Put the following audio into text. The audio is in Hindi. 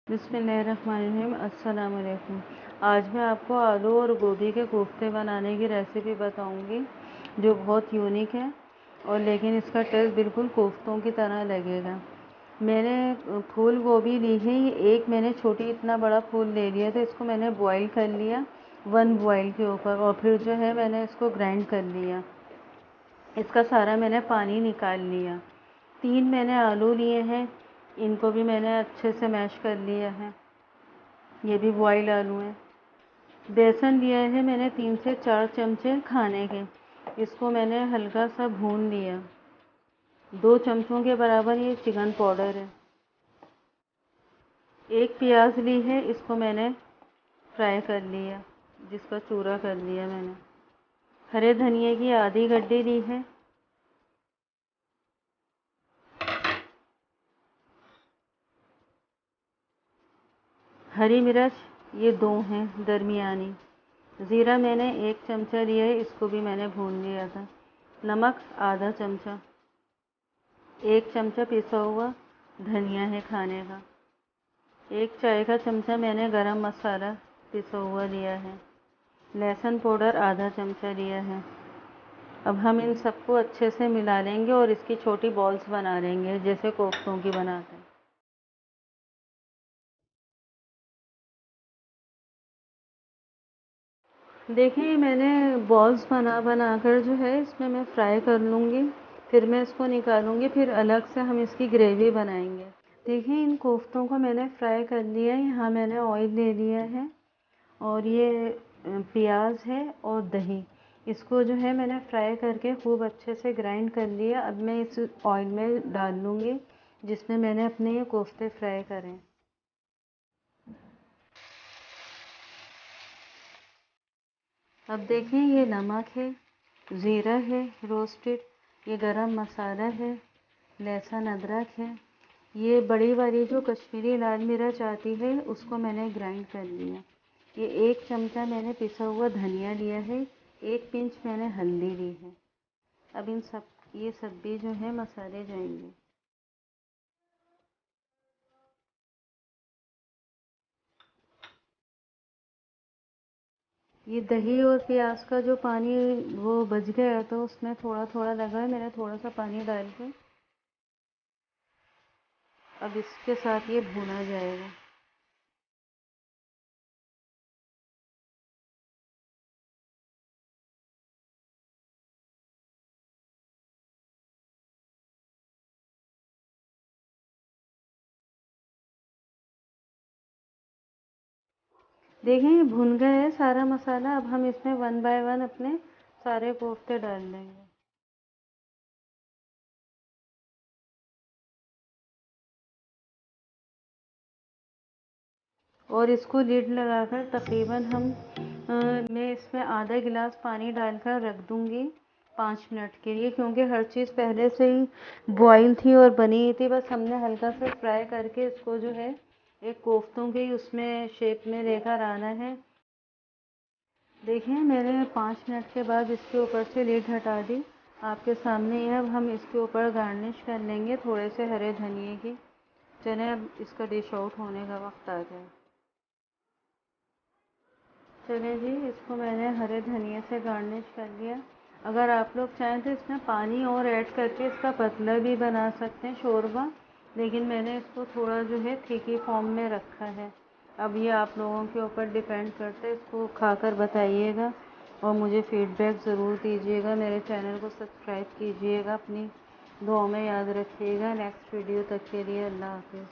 बिस्मिल्लाहिर्रहमानिर्रहीम। अस्सलाम वालेकुम। आज मैं आपको आलू और गोभी के कोफ्ते बनाने की रेसिपी बताऊंगी जो बहुत यूनिक है और लेकिन इसका टेस्ट बिल्कुल कोफ्तों की तरह लगेगा। मैंने फूल गोभी ली है, एक मैंने छोटी इतना बड़ा फूल ले लिया, तो इसको मैंने बॉईल कर लिया 1 बॉईल के ऊपर, और फिर जो है मैंने इसको ग्राइंड कर लिया। इसका सारा मैंने पानी निकाल लिया। 3 मैंने आलू लिए हैं, इनको भी मैंने अच्छे से मैश कर लिया है। ये भी बॉयल आलू हैं। बेसन लिया है मैंने 3 से 4 चमचे खाने के, इसको मैंने हल्का सा भून लिया। 2 चमचों के बराबर ये चिकन पाउडर है। 1 प्याज ली है, इसको मैंने फ्राई कर लिया, जिसका चूरा कर लिया मैंने। हरे धनिए की आधी गड्डी ली है। हरी मिर्च ये 2 हैं दरमियानी। ज़ीरा मैंने 1 चमचा लिया है, इसको भी मैंने भून लिया था। नमक आधा चमचा। 1 चमचा पिसा हुआ धनिया है खाने का। 1 चाय का चमचा मैंने गरम मसाला पिसा हुआ लिया है। लहसुन पाउडर आधा चमचा लिया है। अब हम इन सबको अच्छे से मिला लेंगे और इसकी छोटी बॉल्स बना लेंगे जैसे कोफ्तों की बनाते हैं। देखिए, मैंने बॉल्स बना कर जो है इसमें मैं फ्राई कर लूँगी, फिर मैं इसको निकालूँगी, फिर अलग से हम इसकी ग्रेवी बनाएंगे। देखिए, इन कोफ्तों को मैंने फ्राई कर लिया है। यहाँ मैंने ऑयल ले लिया है और ये प्याज है और दही, इसको जो है मैंने फ्राई करके खूब अच्छे से ग्राइंड कर लिया। अब मैं इस ऑयल में डाल लूँगी जिसमें मैंने अपने ये कोफ्ते फ्राई करें। अब देखिए, ये नमक है, ज़ीरा है रोस्टेड, ये गरम मसाला है, लहसुन अदरक है, ये बड़ी वाली जो कश्मीरी लाल मिर्च आती है उसको मैंने ग्राइंड कर लिया। ये 1 चमचा मैंने पिसा हुआ धनिया लिया है, 1 पिंच मैंने हल्दी ली है। अब ये सब भी जो है मसाले जाएंगे। ये दही और प्याज का जो पानी वो बच गया, तो उसमें थोड़ा थोड़ा लगा है, मैंने थोड़ा सा पानी डाल के अब इसके साथ ये भूना जाएगा। देखिए, ये भुन गया है सारा मसाला। अब हम इसमें 1 बाय 1 अपने सारे कोफ्ते डाल देंगे और इसको लीड लगाकर तकरीबन मैं इसमें आधा गिलास पानी डालकर रख दूंगी 5 मिनट के लिए, क्योंकि हर चीज़ पहले से ही बॉईल थी और बनी हुई थी। बस हमने हल्का सा फ्राई करके इसको जो है एक कोफ्तों के उसमें शेप में लेकर आना है। देखिए, मैंने 5 मिनट के बाद इसके ऊपर से लीड हटा दी, आपके सामने ही है। अब हम इसके ऊपर गार्निश कर लेंगे थोड़े से हरे धनिए की। चलें, अब इसका डिश आउट होने का वक्त आ गया। चलिए जी, इसको मैंने हरे धनिए से गार्निश कर लिया। अगर आप लोग चाहें तो इसमें पानी और ऐड करके इसका पतला भी बना सकते हैं शोरबा, लेकिन मैंने इसको थोड़ा जो है थिकी फॉर्म में रखा है। अब ये आप लोगों के ऊपर डिपेंड करता है। इसको खाकर बताइएगा और मुझे फीडबैक ज़रूर दीजिएगा। मेरे चैनल को सब्सक्राइब कीजिएगा, अपनी दुआओं में याद रखिएगा। नेक्स्ट वीडियो तक के लिए अल्लाह हाफ़िज़।